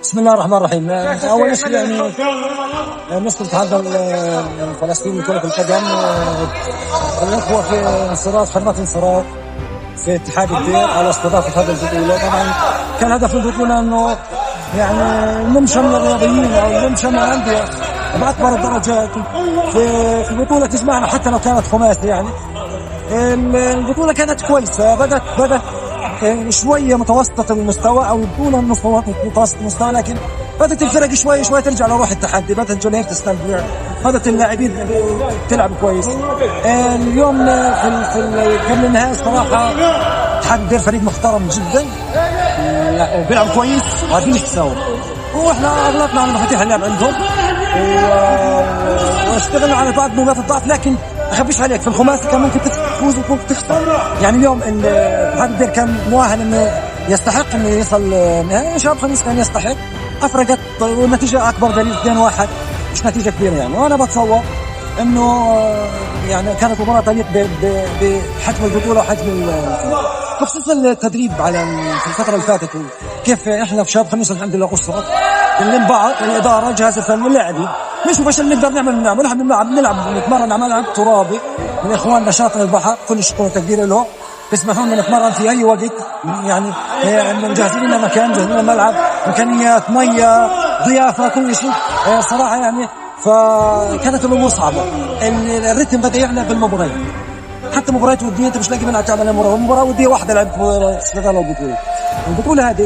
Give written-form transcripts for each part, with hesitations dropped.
بسم الله الرحمن الرحيم. أول شيء يعني نشكر الاتحاد الفلسطيني لكرة القدم، الأخوة في انصراف خدمات انصراف في اتحاد الدير على استضافة هذه البطولة. طبعا كان هدف البطولة إنه يعني نمشى من الرياضيين أو نمشى من الأندية بأكبر الدرجات في بطولة تجمعنا حتى لو كانت خماسي. يعني البطولة كانت كويسة، بدت شوية متوسطة المستوى أو البطولة متوسط المستوى، لكن بدت الفرق شوي ترجع لروح التحدي، بدت الجماهير تستمتع، بدت اللاعبين تلعب كويس. اليوم في قبل النهائي الصراحة اتحاد الدير فريق محترم جدا وبيلعب كويس وعارفين ايش يسووا، واحنا اغلقنا على مفاتيح اللعب عندهم واشتغلنا على بعض نقاط الضعف. لكن اخبيش عليك في الخماسي كان ممكن تفوز وممكن تخسر. يعني اليوم اتحاد الدير كان مؤهل انه يستحق انه يصل نهائي، شباب خميس كان يستحق، افرقت والنتيجه اكبر دليل 2-1 مش نتيجه كبيره يعني. وانا بتصور انه يعني كانت مباراه تليق بحجم البطوله وحجم بخصوص التدريب على في الفتره اللي فاتت، كيف احنا في شباب خميس الحمد لله قصرت بنلم بعض، الاداره جهاز الفني اللاعبين مش بس نقدر نعمل نحن نلعب نتمرن على ملعب ترابي من اخواننا شاطئ البحر، كل الشكر والتقدير له، بيسمحوا لنا نتمرن في اي وقت. يعني مجهزين لنا مكان، مجهزين لنا ملعب، امكانيات، ميه، ضيافه، كل شيء صراحه يعني. فكانت الامور صعبه، الريتم بدا يعلى بالمباريات، حتى مباريات وديه انت مش لاقي منها تعمل مباراه وديه واحده لعب استغلال البطوله هذه.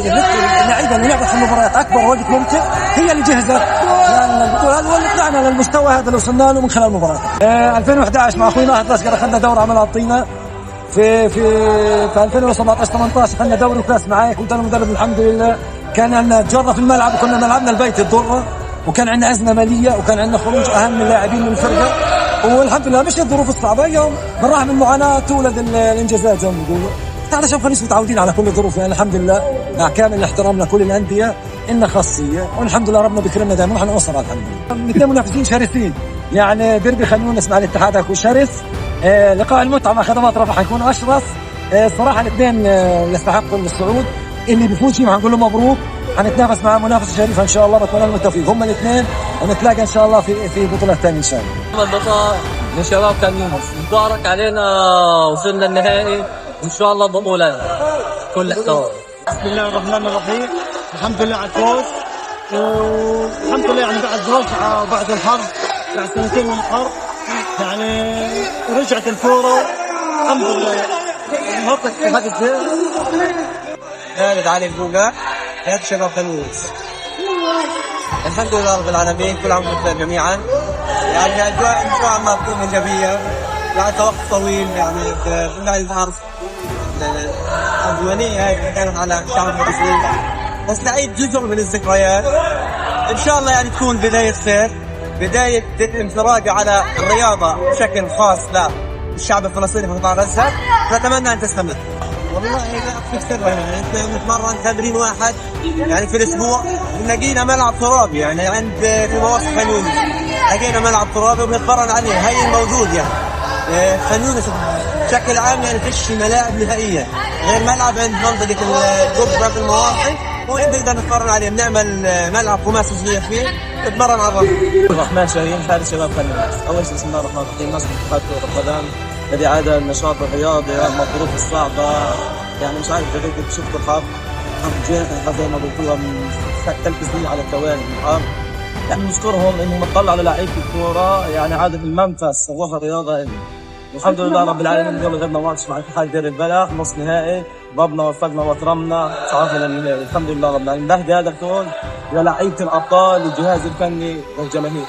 اللعيبه اللي لعبت في المباريات اكبر وقت ممكن هي اللي جهزت البطوله هذه واللي طلعنا للمستوى هذا اللي وصلنا له من خلال المباراه. 2011 مع اخوينا ناهض الأسقر اخذنا دوره عمل عطينا في 2017 18 اخذنا دوري وكاس معايا، كنت انا مدرب الحمد لله. كان عندنا جره في الملعب وكنا ملعبنا البيت الضره، وكان عندنا ازمه ماليه، وكان عندنا خروج اهم اللاعبين من الفرقه، والحمد لله مش الظروف الصعبه. يوم من راح من المعاناه تولد الانجازات زي ما بيقولوا. احنا شباب خميس متعودين على كل الظروف يعني الحمد لله، مع كامل الاحترام لكل الانديه إن خاصيه، والحمد لله ربنا بيكرمنا دائما ونحن اسره الحمد لله. اثنين منافسين شرسين يعني، ديربي خلينا مع الاتحاد هيكون شرس، لقاء المتعه مع خدمات رفح حيكون اشرس. صراحه الاثنين يستحقوا الصعود، اللي بيفوز فيهم حنقول له مبروك، حنتنافس مع منافسه شريفه ان شاء الله. بتمنى لهم التوفيق هم الاثنين، ونتلاقى ان شاء الله في بطوله ثانيه ان شاء الله. اللقاء من شباب كان مبارك علينا، وصلنا النهائي وان شاء الله ضموا لنا كل احترام. بسم الله الرحمن الرحيم، الحمد لله على الفوز، والحمد لله يعني بعد رجعه وبعد الحرب، بعد سنتين من الحرب يعني رجعت الكوره الحمد لله. نهضت اتحاد الدير خالد علي البوقع هيئة شباب خميس. الحمد لله رب العالمين، كل عام وانتم جميعا. يعني اجواء نوعا ما تكون ايجابيه بعد وقت طويل، يعني كنا الحرب العدوانيه هاي كانت على الشعب المصري، بس نعيد جزء من الذكريات ان شاء الله. يعني تكون بدايه خير، بدايه انفراجه على الرياضه بشكل خاص للشعب الفلسطيني في قطاع غزه، نتمنى ان تستمر. والله لا في سر، يعني نتمرن تمرين واحد يعني في الاسبوع، لقينا ملعب ترابي يعني عند في مواصف خان يونس، لقينا ملعب ترابي وبنتمرن عليه، هي الموجود يعني. خان يونس بشكل عام يعني فيش ملاعب نهائيا غير ملعب عند منطقه القبه في المواصف، ونقدر نتمرن عليه. بنعمل ملعب خماسي صغير فيه نتمرن على الرحمن شاهين حارس شباب خان يونس. اول شيء بسم الله الرحمن الرحيم، نشكر اتحاد كرة القدم الذي عاد النشاط الرياضي رغم الظروف الصعبة. يعني مش عارف جديد شفت الحرب زي ما بيقولوا من 3 سنين على التوالي من الحرب. يعني نشكرهم انهم اطلعوا على لعيبة الكورة، يعني عادة المنفس روح الرياضة. الحمد لله رب العالمين، اليوم غيرنا ماتش مع اتحاد دير البلح نص نهائي، ضربنا وفقنا وترمنا صعدنا للنهائي الحمد لله رب العالمين. بهدي هذا الكون للعيبة الابطال، الجهاز الفني والجماهير.